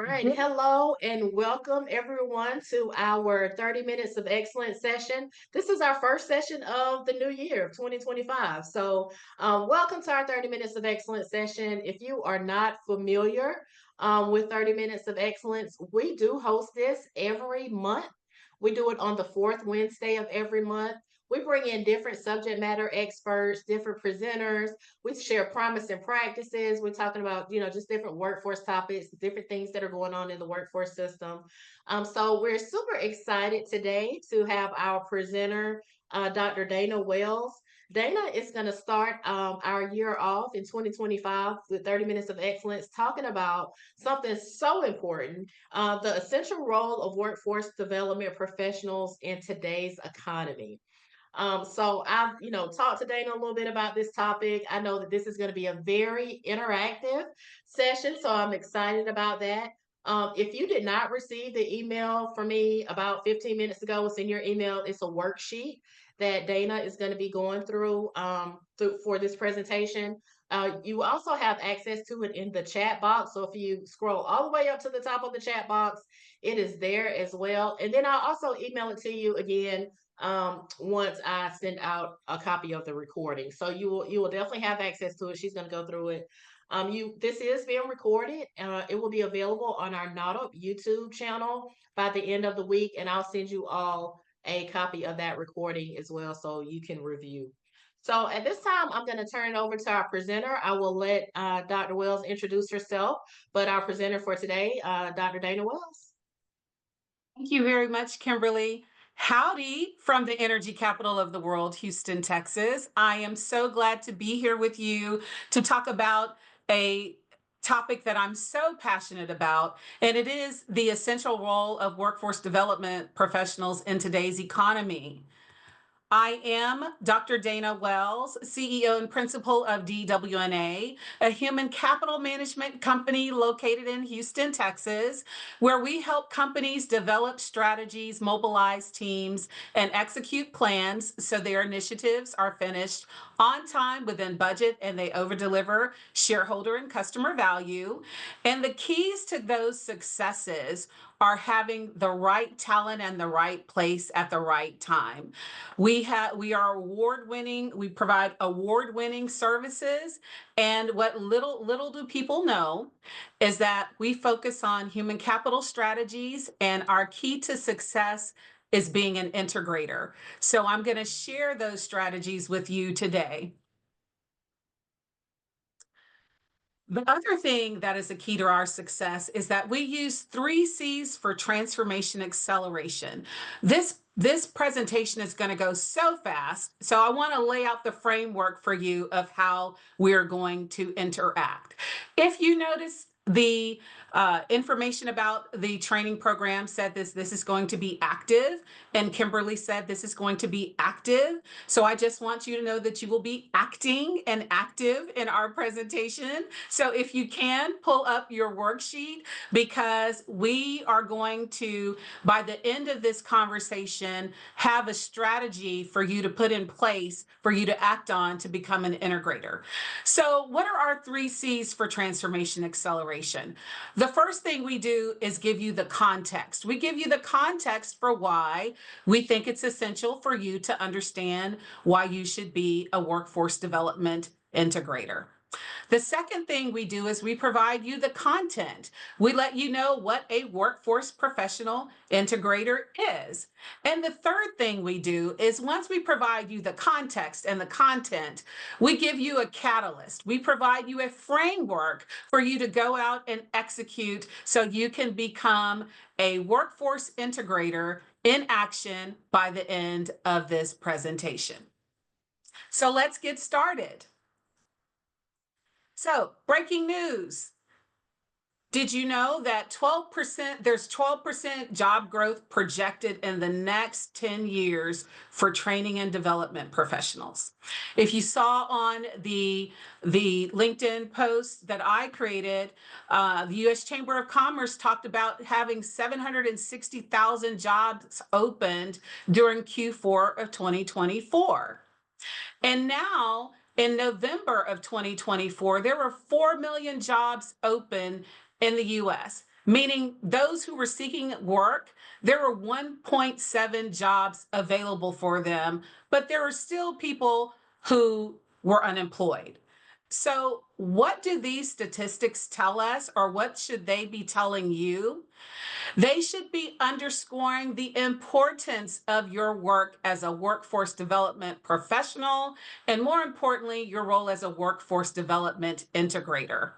right. Hello and welcome everyone to our 30 minutes of excellence session. This is our first session of the new year of 2025. Welcome to our 30 minutes of excellence session. If you are not familiar with 30 minutes of excellence, we do host this every month. We do it on the fourth Wednesday of every month. We bring in different subject matter experts, different presenters. We share promising practices. We're talking about, just different workforce topics, different things that are going on in the workforce system. So we're super excited today to have our presenter, Dr. Dana Wells. Dana is going to start our year off in 2025 with 30 minutes of excellence, talking about something so important, the essential role of workforce development professionals in today's economy. So I've, talked to Dana a little bit about this topic. I know that this is going to be a very interactive session, so I'm excited about that. If you did not receive the email from me about 15 minutes ago, it's in your email. It's a worksheet that Dana is going to be going through for this presentation. You also have access to it in the chat box. So if you scroll all the way up to the top of the chat box, it is there as well. And then I'll also email it to you again once I send out a copy of the recording. So you will definitely have access to it. She's going to go through it. This is being recorded. It will be available on our Not Up YouTube channel by the end of the week, and I'll send you all a copy of that recording as well, so you can review. So at this time, I'm going to turn it over to our presenter. I will let Dr. Wells introduce herself, but our presenter for today, Dr. Dana Wells. Thank you very much, Kimberly. Howdy from the energy capital of the world, Houston, Texas. I am so glad to be here with you to talk about a topic that I'm so passionate about, and it is the essential role of workforce development professionals in today's economy. I am Dr. Dana Wells, CEO and principal of DW&A, a human capital management company located in Houston, Texas, where we help companies develop strategies, mobilize teams, and execute plans so their initiatives are finished on time, within budget, and they over-deliver shareholder and customer value. And the keys to those successes are having the right talent and the right place at the right time. We are award-winning. We provide award-winning services, and what little do people know is that we focus on human capital strategies, and our key to success is being an integrator. So I'm going to share those strategies with you today. The other thing that is a key to our success is that we use 3 C's for transformation acceleration. This presentation is going to go so fast, so I want to lay out the framework for you of how we're going to interact. If you notice, the information about the training program said this is going to be active, and Kimberly said this is going to be active. So I just want you to know that you will be acting and active in our presentation. So if you can, pull up your worksheet, because we are going to, by the end of this conversation, have a strategy for you to put in place for you to act on to become an integrator. So what are our 3 C's for transformation acceleration? The first thing we do is give you the context. We give you the context for why we think it's essential for you to understand why you should be a workforce development integrator. The second thing we do is we provide you the content. We let you know what a workforce professional integrator is. And the third thing we do is, once we provide you the context and the content, we give you a catalyst. We provide you a framework for you to go out and execute so you can become a workforce integrator in action by the end of this presentation. So let's get started. So, breaking news. Did you know that there's 12% job growth projected in the next 10 years for training and development professionals? If you saw on the LinkedIn post that I created, the U.S. Chamber of Commerce talked about having 760,000 jobs opened during Q4 of 2024. And now, in November of 2024, there were 4 million jobs open in the U.S., meaning those who were seeking work, there were 1.7 jobs available for them, but there are still people who were unemployed. So, what do these statistics tell us, or what should they be telling you? They should be underscoring the importance of your work as a workforce development professional, and more importantly, your role as a workforce development integrator.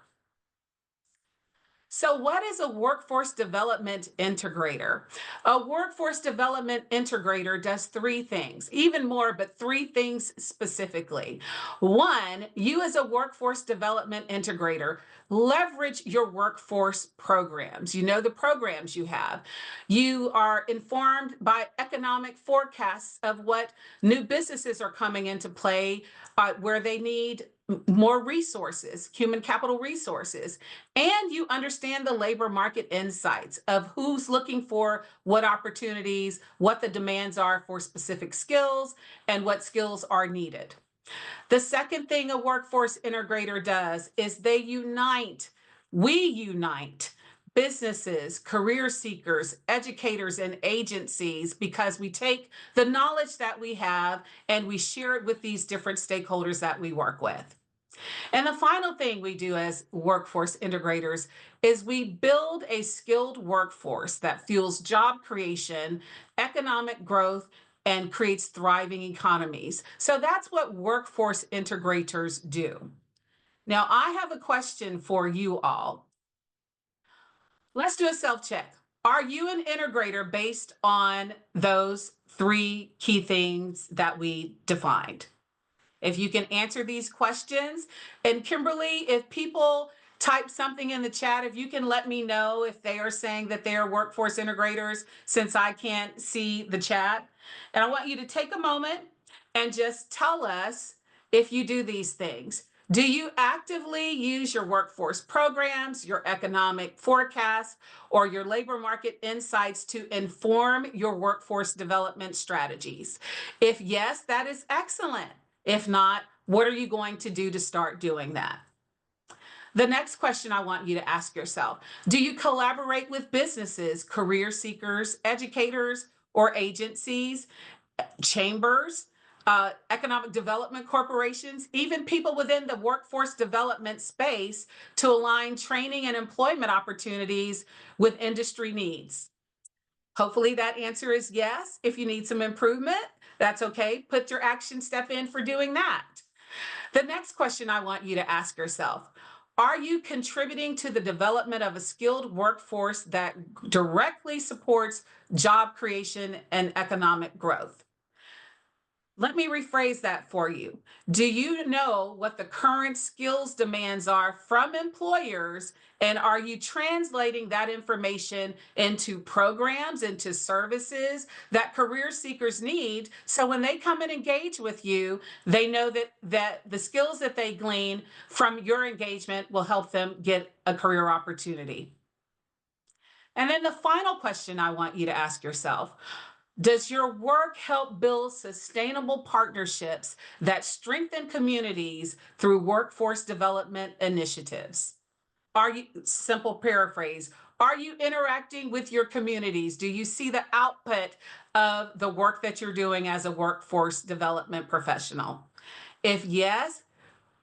So, what is a workforce development integrator? A workforce development integrator does three things, even more, but three things specifically. One, you as a workforce development integrator, leverage your workforce programs. You know the programs you have. You are informed by economic forecasts of what new businesses are coming into play, where they need more resources, human capital resources, and you understand the labor market insights of who's looking for what opportunities, what the demands are for specific skills, and what skills are needed. The second thing a workforce integrator does is we unite businesses, career seekers, educators, and agencies, because we take the knowledge that we have and we share it with these different stakeholders that we work with. And the final thing we do as workforce integrators is we build a skilled workforce that fuels job creation, economic growth, and creates thriving economies. So that's what workforce integrators do. Now, I have a question for you all. Let's do a self check. Are you an integrator based on those three key things that we defined? If you can answer these questions. And Kimberly, if people type something in the chat, if you can let me know if they are saying that they are workforce integrators, since I can't see the chat. And I want you to take a moment and just tell us if you do these things. Do you actively use your workforce programs, your economic forecasts, or your labor market insights to inform your workforce development strategies? If yes, that is excellent. If not, what are you going to do to start doing that? The next question I want you to ask yourself: do you collaborate with businesses, career seekers, educators, or agencies, chambers, economic development corporations, even people within the workforce development space, to align training and employment opportunities with industry needs? Hopefully that answer is yes. If you need some improvement, that's okay. Put your action step in for doing that. The next question I want you to ask yourself: are you contributing to the development of a skilled workforce that directly supports job creation and economic growth? Let me rephrase that for you. Do you know what the current skills demands are from employers? And are you translating that information into programs, into services that career seekers need? So when they come and engage with you, they know that the skills that they glean from your engagement will help them get a career opportunity. And then the final question I want you to ask yourself: does your work help build sustainable partnerships that strengthen communities through workforce development initiatives? Are you, simple paraphrase, are you interacting with your communities? Do you see the output of the work that you're doing as a workforce development professional? If yes,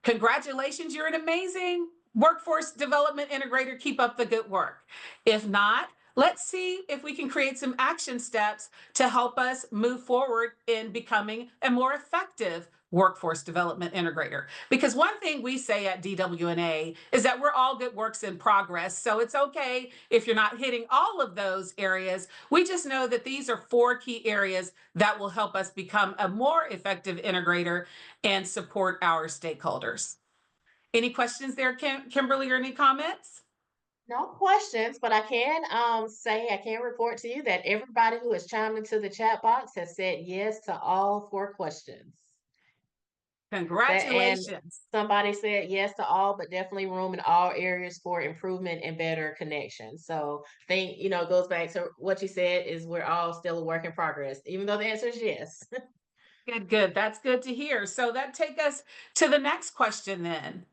congratulations, you're an amazing workforce development integrator. Keep up the good work. If not, let's see if we can create some action steps to help us move forward in becoming a more effective workforce development integrator. Because one thing we say at DW&A is that we're all good works in progress. So it's okay if you're not hitting all of those areas. We just know that these are four key areas that will help us become a more effective integrator and support our stakeholders. Any questions there, Kimberly, or any comments? No questions, but I can say I can report to you that everybody who has chimed into the chat box has said yes to all four questions. That and Congratulations. somebody said yes to all, but definitely room in all areas for improvement and better connection. So think, it goes back to what you said is we're all still a work in progress, even though the answer is yes. Good, good. That's good to hear. So that take us to the next question then.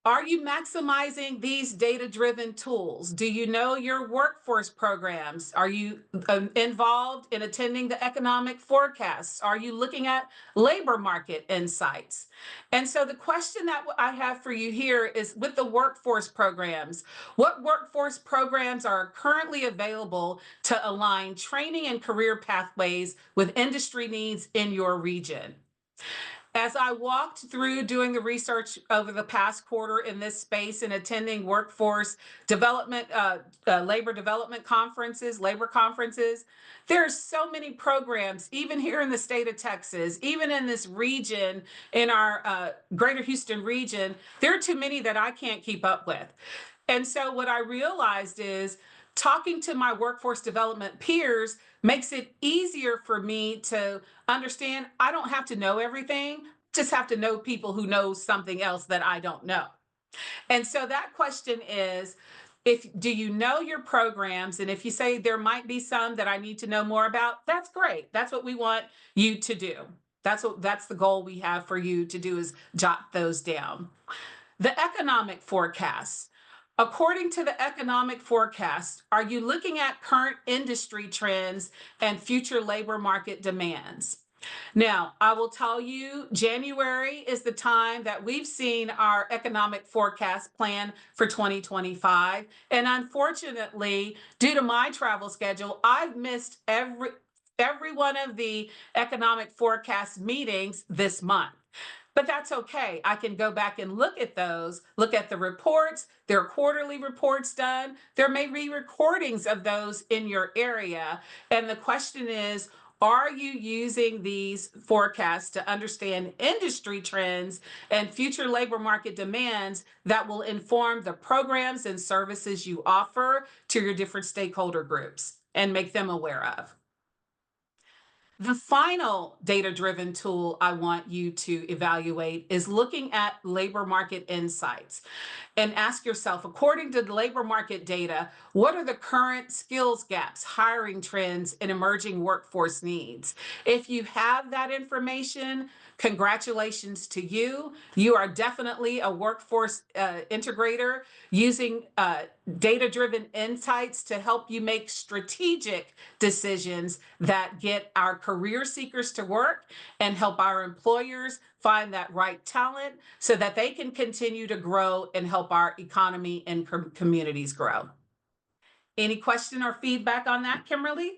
Are you maximizing these data-driven tools? Do you know your workforce programs? Are you involved in attending the economic forecasts? Are you looking at labor market insights? And so the question that I have for you here is with the workforce programs, what workforce programs are currently available to align training and career pathways with industry needs in your region? As I walked through doing the research over the past quarter in this space and attending workforce development, labor development conferences, labor conferences, there are so many programs, even here in the state of Texas, even in this region, in our greater Houston region, there are too many that I can't keep up with. And so what I realized is talking to my workforce development peers makes it easier for me to understand I don't have to know everything, just have to know people who know something else that I don't know. And so that question is, if do you know your programs, and if you say there might be some that I need to know more about, that's great. That's what we want you to do. That's the goal we have for you to do, is jot those down. The economic forecasts. According to the economic forecast, are you looking at current industry trends and future labor market demands? Now, I will tell you, January is the time that we've seen our economic forecast plan for 2025. And unfortunately, due to my travel schedule, I've missed every one of the economic forecast meetings this month. But that's okay. I can go back and look at those, look at the reports. There are quarterly reports done. There may be recordings of those in your area. And the question is, are you using these forecasts to understand industry trends and future labor market demands that will inform the programs and services you offer to your different stakeholder groups and make them aware of? The final data-driven tool I want you to evaluate is looking at labor market insights, and ask yourself, according to the labor market data, what are the current skills gaps, hiring trends, and emerging workforce needs? If you have that information, congratulations to you. You are definitely a workforce integrator using data-driven insights to help you make strategic decisions that get our career seekers to work and help our employers find that right talent so that they can continue to grow and help our economy and communities grow. Any question or feedback on that, Kimberly?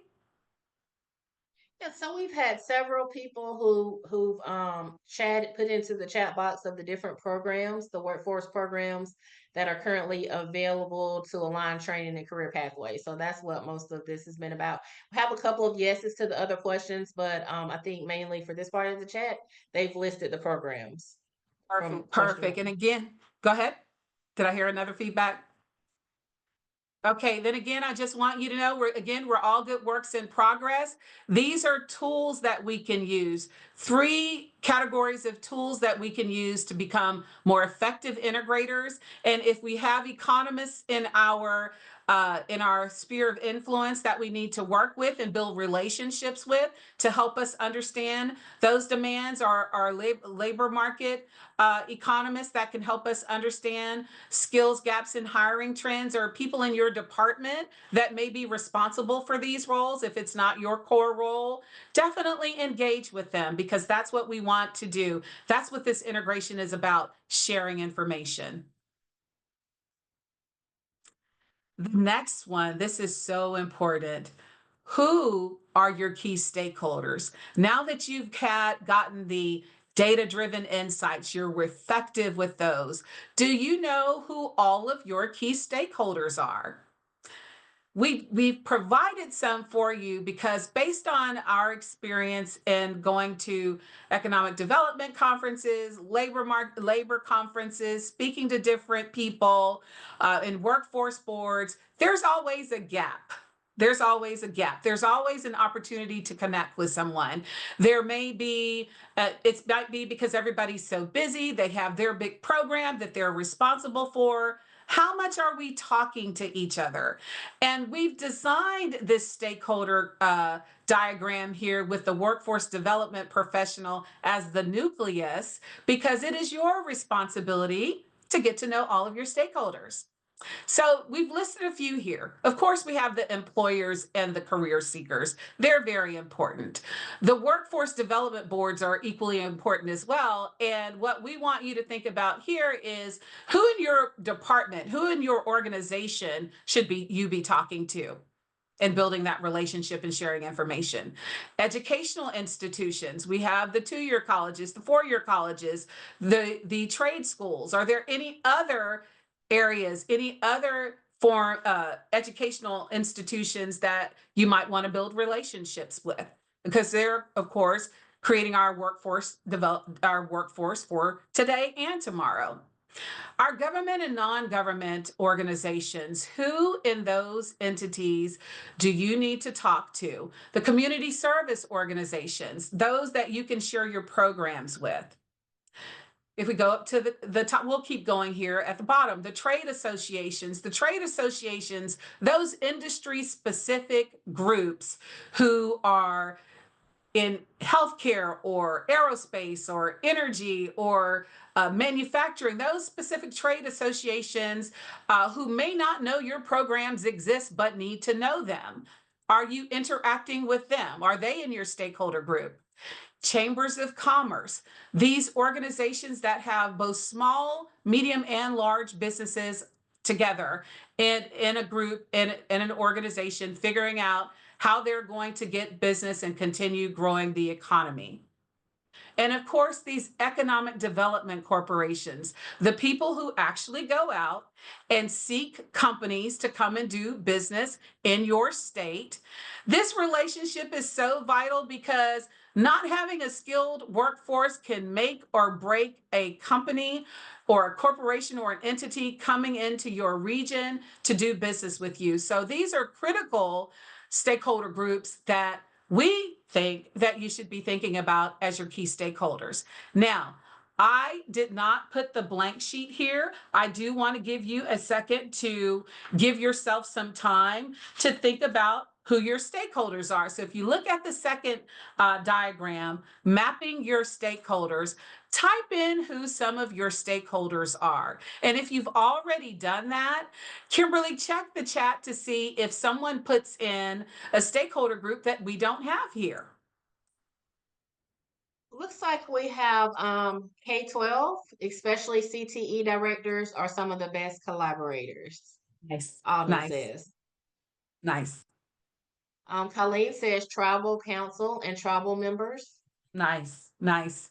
Yeah, so we've had several people who've chatted put into the chat box of the different programs, the workforce programs that are currently available to align training and career pathways. So that's what most of this has been about. We have a couple of yeses to the other questions, but I think mainly for this part of the chat, they've listed the programs from Perfect, question perfect. one. And again, go ahead. Did I hear another feedback? Okay, then again, I just want you to know we're all good works in progress. These are tools that we can use. Three categories of tools that we can use to become more effective integrators. And if we have economists in our sphere of influence that we need to work with and build relationships with to help us understand those demands, our labor market economists that can help us understand skills gaps in hiring trends, or people in your department that may be responsible for these roles if it's not your core role, definitely engage with them, because that's what we want to do. That's what this integration is about, sharing information. The next one, this is so important. Who are your key stakeholders? Now that you've gotten the data-driven insights, you're effective with those. Do you know who all of your key stakeholders are? We've provided some for you because based on our experience in going to economic development conferences, labor conferences, speaking to different people in workforce boards, there's always a gap. There's always a gap. There's always an opportunity to connect with someone. There may be, it might be because everybody's so busy, they have their big program that they're responsible for. How much are we talking to each other? And we've designed this stakeholder diagram here with the workforce development professional as the nucleus, because it is your responsibility to get to know all of your stakeholders. So we've listed a few here. Of course, we have the employers and the career seekers. They're very important. The workforce development boards are equally important as well. And what we want you to think about here is who in your department, who in your organization should be you be talking to and building that relationship and sharing information. Educational institutions, we have the 2-year colleges, the 4-year colleges, the trade schools. Are there any other areas, any other form educational institutions that you might want to build relationships with? Because they're, of course, creating our workforce for today and tomorrow. Our government and non-government organizations, who in those entities do you need to talk to? The community service organizations, those that you can share your programs with. If we go up to the top, we'll keep going here at the bottom. The trade associations, those industry specific groups who are in healthcare or aerospace or energy or manufacturing, those specific trade associations who may not know your programs exist but need to know them. Are you interacting with them? Are they in your stakeholder group? Chambers of commerce, these organizations that have both small, medium, and large businesses together and in a group, in an organization, figuring out how they're going to get business and continue growing the economy. And of course, these economic development corporations, the people who actually go out and seek companies to come and do business in your state. This relationship is so vital because not having a skilled workforce can make or break a company or a corporation or an entity coming into your region to do business with you. So these are critical stakeholder groups that we think that you should be thinking about as your key stakeholders. Now, I did not put the blank sheet here. I do want to give you a second to give yourself some time to think about who your stakeholders are. So if you look at the second diagram, mapping your stakeholders, type in who some of your stakeholders are. And if you've already done that, Kimberly, check the chat to see if someone puts in a stakeholder group that we don't have here. Looks like we have K-12, especially CTE directors are some of the best collaborators. Nice, Alden nice, says. nice, Colleen says tribal council and tribal members. nice, nice.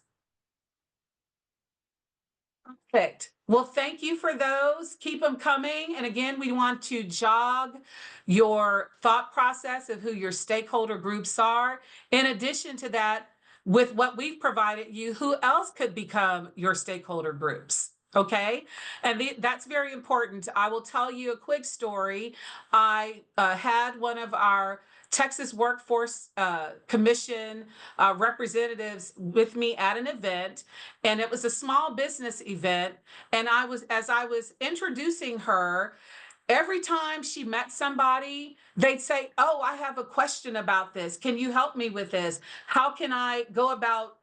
Perfect. Well, thank you for those. Keep them coming. And again, we want to jog your thought process of who your stakeholder groups are. In addition to that, with what we've provided you, who else could become your stakeholder groups? Okay. And that's very important. I will tell you a quick story. I had one of our Texas Workforce Commission representatives with me at an event, and it was a small business event. And as I was introducing her, every time she met somebody, they'd say, "Oh, I have a question about this. Can you help me with this? How can I go about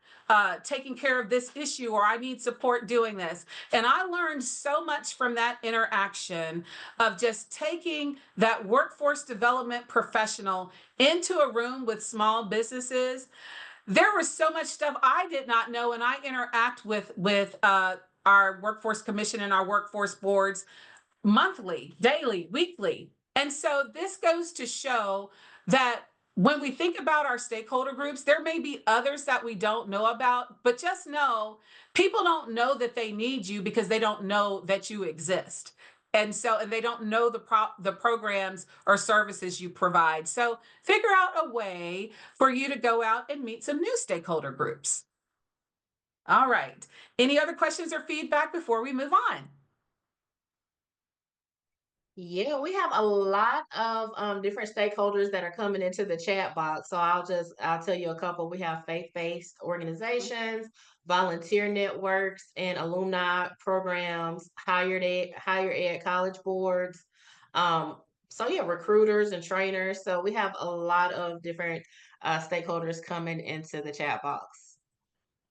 taking care of this issue, or I need support doing this?" And I learned so much from that interaction of just taking that workforce development professional into a room with small businesses. There was so much stuff I did not know, and I interact with our workforce commission and our workforce boards monthly, daily, weekly. And so this goes to show that when we think about our stakeholder groups, there may be others that we don't know about, but just know people don't know that they need you because they don't know that you exist. And they don't know the programs or services you provide. So figure out a way for you to go out and meet some new stakeholder groups. All right. Any other questions or feedback before we move on? Yeah, we have a lot of different stakeholders that are coming into the chat box. So I'll tell you a couple. We have faith-based organizations, volunteer networks, and alumni programs, higher ed college boards. Um, so yeah, recruiters and trainers. So we have a lot of different stakeholders coming into the chat box.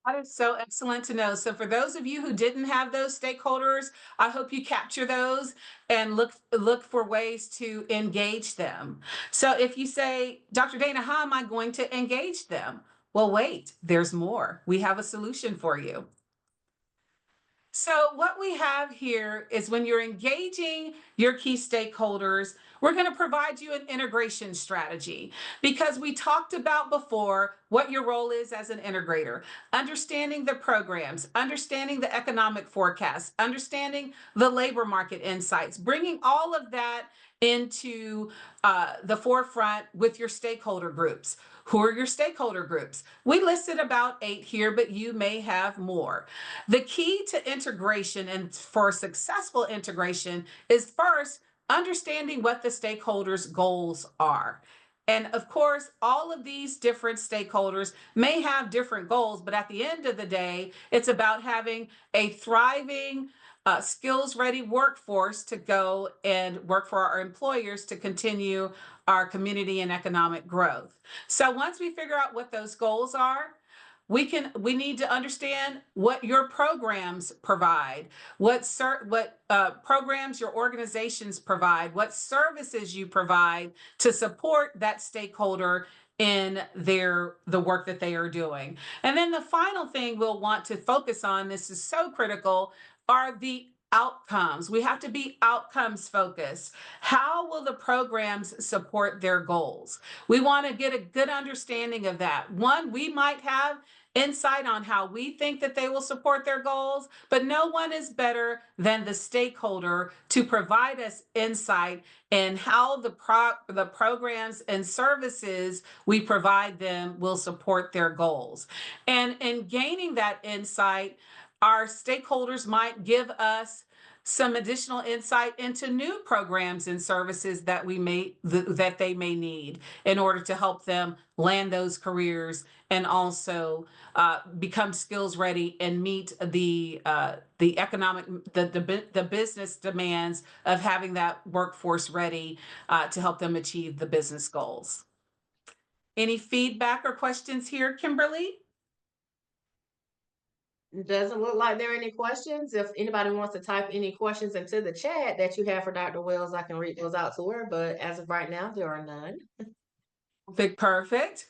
That is so excellent to know. So for those of you who didn't have those stakeholders, I hope you capture those and look for ways to engage them. So if you say, Dr. Dana, how am I going to engage them? Well, wait, there's more. We have a solution for you. So, what we have here is when you're engaging your key stakeholders, we're going to provide you an integration strategy because we talked about before what your role is as an integrator, understanding the programs, understanding the economic forecasts, understanding the labor market insights, bringing all of that into the forefront with your stakeholder groups. Who are your stakeholder groups? We listed about 8 here, but you may have more. The key to integration and for successful integration is first understanding what the stakeholders' goals are. And of course, all of these different stakeholders may have different goals, but at the end of the day, it's about having a thriving, skills ready workforce to go and work for our employers to continue our community and economic growth. So once we figure out what those goals are, we need to understand what your programs provide, what programs your organizations provide, what services you provide to support that stakeholder in the work that they are doing. And then the final thing we'll want to focus on, this is so critical, are the outcomes. We have to be outcomes focused. How will the programs support their goals? We want to get a good understanding of that. One, we might have insight on how we think that they will support their goals, but no one is better than the stakeholder to provide us insight in how the programs and services we provide them will support their goals. And in gaining that insight, our stakeholders might give us some additional insight into new programs and services that that they may need in order to help them land those careers and also become skills ready and meet the economic the business demands of having that workforce ready to help them achieve the business goals. Any feedback or questions here, Kimberly? It doesn't look like there are any questions. If anybody wants to type any questions into the chat that you have for Dr. Wells, I can read those out to her. But as of right now, there are none. Perfect, perfect.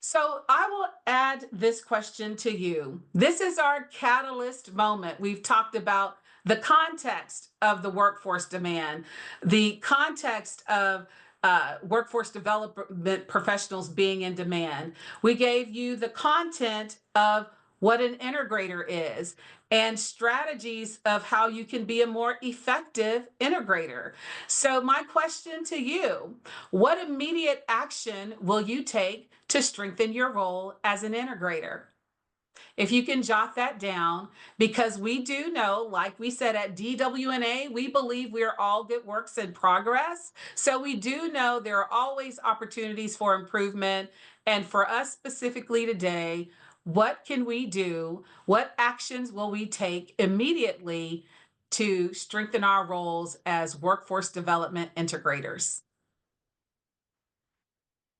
So I will add this question to you. This is our catalyst moment. We've talked about the context of the workforce demand, the context of workforce development professionals being in demand. We gave you the content of what an integrator is and strategies of how you can be a more effective integrator. So, my question to you: what immediate action will you take to strengthen your role as an integrator? If you can jot that down, because we do know, like we said at DW&A, we believe we are all good works in progress. So we do know there are always opportunities for improvement. And for us specifically today, what can we do? What actions will we take immediately to strengthen our roles as workforce development integrators?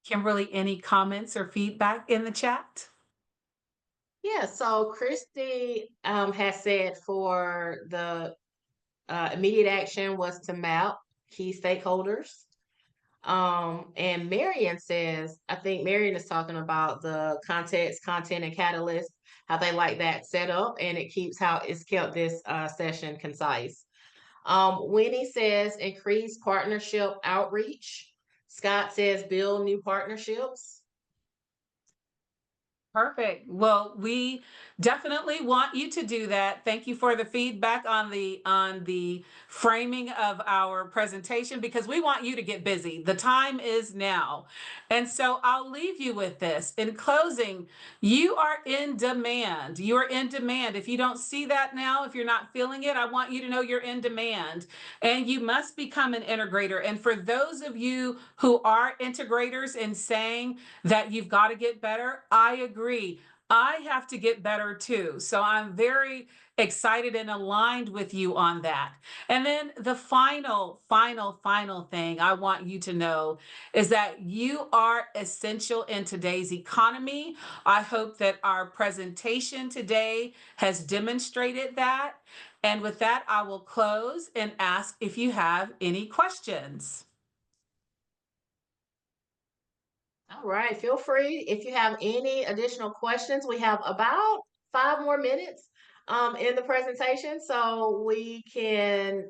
Kimberly, any comments or feedback in the chat? Yeah, so Christy has said for the immediate action was to map key stakeholders. And Marion says, I think Marion is talking about the context, content, and catalyst, how they like that set up, and it keeps how it's kept this session concise. Winnie says increase partnership outreach. Scott says build new partnerships. Perfect. Well, we definitely want you to do that. Thank you for the feedback on the framing of our presentation because we want you to get busy. The time is now. And so I'll leave you with this. In closing, you are in demand. You are in demand. If you don't see that now, if you're not feeling it, I want you to know you're in demand and you must become an integrator. And for those of you who are integrators and saying that you've got to get better, I agree. I have to get better too. So I'm very excited and aligned with you on that. And then the final thing I want you to know is that you are essential in today's economy. I hope that our presentation today has demonstrated that. And with that, I will close and ask if you have any questions. All right, feel free if you have any additional questions. We have about 5 more minutes in the presentation, so we can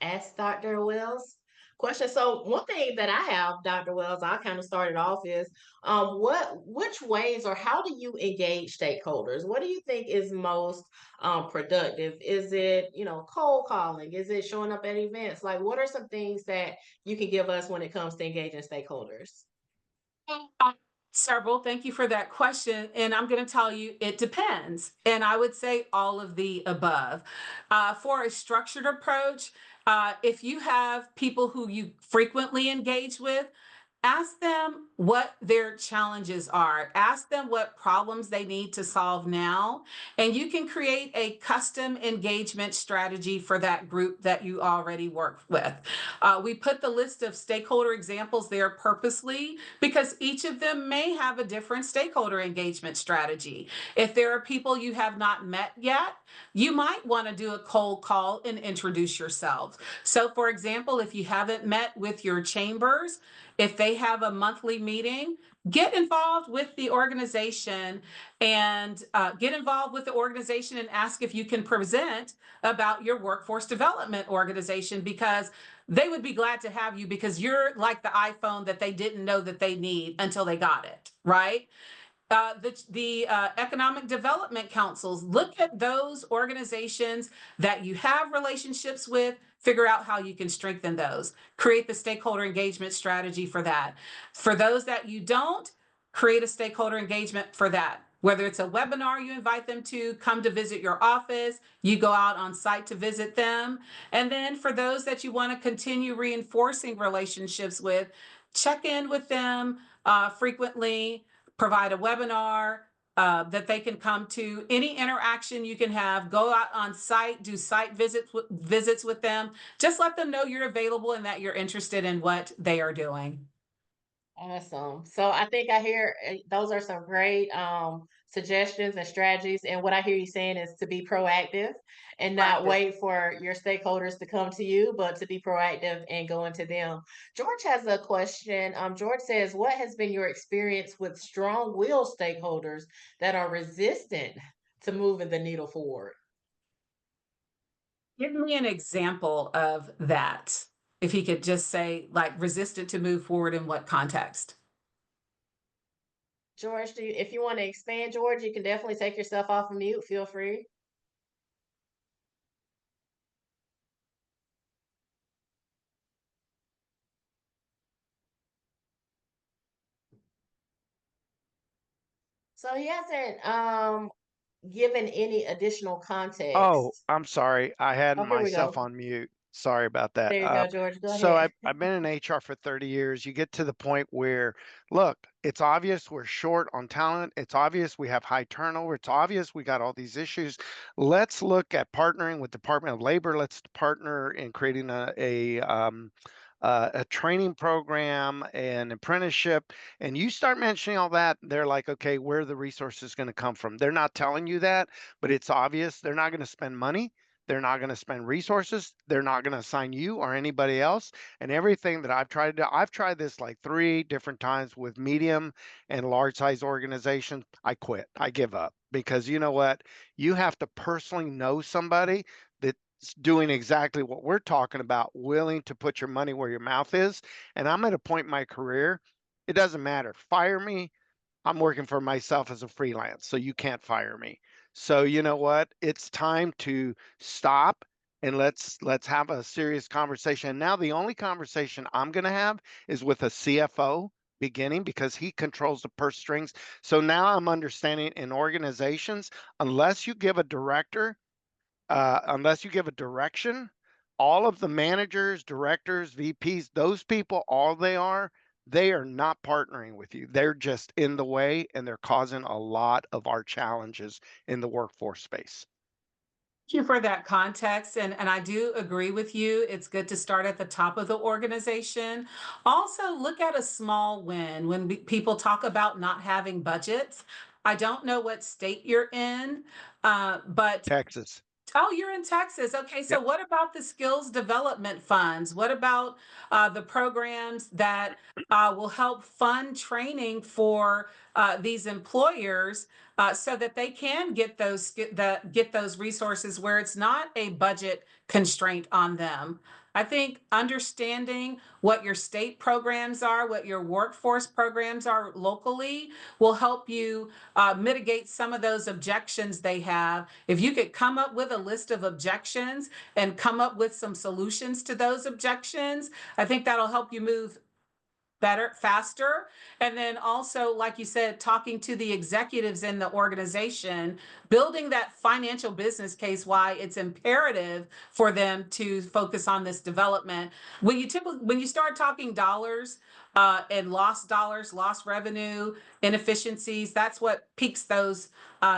ask Dr. Wells question. So one thing that I have, Dr. Wells, I kind of started off is which ways or how do you engage stakeholders? What do you think is most productive? Is it, cold calling? Is it showing up at events? Like what are some things that you can give us when it comes to engaging stakeholders? Uh, Several. Thank you for that question. And I'm going to tell you it depends. And I would say all of the above. For a structured approach, if you have people who you frequently engage with, ask them what their challenges are. Ask them what problems they need to solve now. And you can create a custom engagement strategy for that group that you already work with. We put the list of stakeholder examples there purposely because each of them may have a different stakeholder engagement strategy. If there are people you have not met yet, you might want to do a cold call and introduce yourselves. So, for example, if you haven't met with your chambers, if they have a monthly meeting, get involved with the organization and ask if you can present about your workforce development organization because they would be glad to have you because you're like the iPhone that they didn't know that they need until they got it, right? The economic development councils, look at those organizations that you have relationships with, figure out how you can strengthen those, create the stakeholder engagement strategy for that. For those that you don't, create a stakeholder engagement for that. Whether it's a webinar you invite them to, come to visit your office, you go out on site to visit them. And then for those that you want to continue reinforcing relationships with, check in with them frequently, provide a webinar that they can come to. Any interaction you can have, go out on site, do site visits with them. Just let them know you're available and that you're interested in what they are doing. Awesome. So I think I hear those are some great suggestions and strategies. And what I hear you saying is to be proactive and not Practice. wait for your stakeholders to come to you, but to be proactive and go into them. George has a question. George says, what has been your experience with strong-willed stakeholders that are resistant to moving the needle forward? Give me an example of that. If he could just say, like, resistant to move forward in what context? George, if you want to expand, George, you can definitely take yourself off of mute. Feel free. So he hasn't given any additional Oh, context. I'm sorry. I had Oh, here we myself go. on mute. Sorry about that. There you go, George. Go So ahead. I've been in HR for 30 years. You get to the point where, look, it's obvious we're short on talent. It's obvious we have high turnover. It's obvious we got all these issues. Let's look at partnering with Department of Labor. Let's partner in creating a training program, an apprenticeship, and you start mentioning all that, they're like, okay, where are the resources going to come from? They're not telling you that, but it's obvious they're not going to spend money. They're not going to spend resources. They're not going to assign you or anybody else. And everything that I've tried to do, I've tried this like 3 different times with medium and large size organizations. I quit. I give up because you know what? You have to personally know somebody that doing exactly what we're talking about, willing to put your money where your mouth is. And I'm at a point in my career, it doesn't matter. Fire me. I'm working for myself as a freelance, so you can't fire me. So you know what? It's time to stop and let's have a serious conversation. Now the only conversation I'm going to have is with a CFO beginning because he controls the purse strings. So now I'm understanding in organizations, unless you give a director unless you give a direction, all of the managers, directors, VPs, those people, all they are, they are not partnering with you. They're just in the way and they're causing a lot of our challenges in the workforce space. Thank you for that context. And I do agree with you. It's good to start at the top of the organization. Also, look at a small win when people talk about not having budgets. I don't know what state you're in, but Texas. oh, you're in Texas. Okay, so Yep. what about the skills development funds? What about the programs that will help fund training for these employers so that they can get get those resources where it's not a budget constraint on them? I think understanding what your state programs are, what your workforce programs are locally, will help you mitigate some of those objections they have. If you could come up with a list of objections and come up with some solutions to those objections, I think that'll help you move better, faster. And then also, like you said, talking to the executives in the organization, building that financial business case why it's imperative for them to focus on this development. When you start talking dollars and lost dollars, lost revenue, inefficiencies, that's what piques those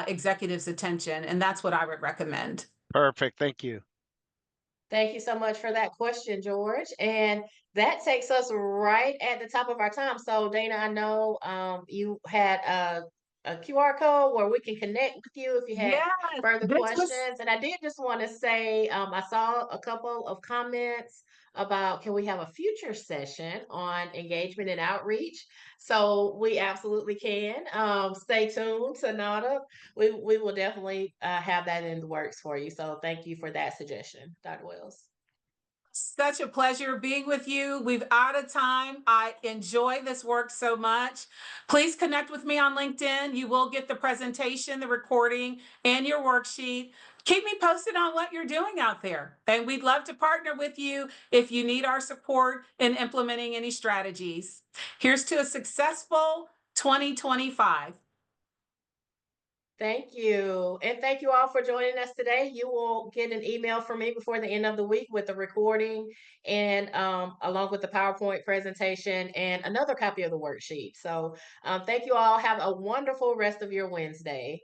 executives' attention. And that's what I would recommend. Perfect. Thank you. Thank you so much for that question, George. And that takes us right at the top of our time. So, Dana, I know you had a QR code where we can connect with you if you had Yes, further this was questions. And I did just want to say I saw a couple of comments about can we have a future session on engagement and outreach? So we absolutely can. Stay tuned, Sonata. We will definitely have that in the works for you. So thank you for that suggestion, Dr. Wells. such a pleasure being with you. We've out of time. I enjoy this work so much. Please connect with me on LinkedIn. You will get the presentation, the recording, and your worksheet. Keep me posted on what you're doing out there. And we'd love to partner with you if you need our support in implementing any strategies. Here's to a successful 2025. Thank you. And thank you all for joining us today. You will get an email from me before the end of the week with the recording and along with the PowerPoint presentation and another copy of the worksheet. So thank you all. Have a wonderful rest of your Wednesday.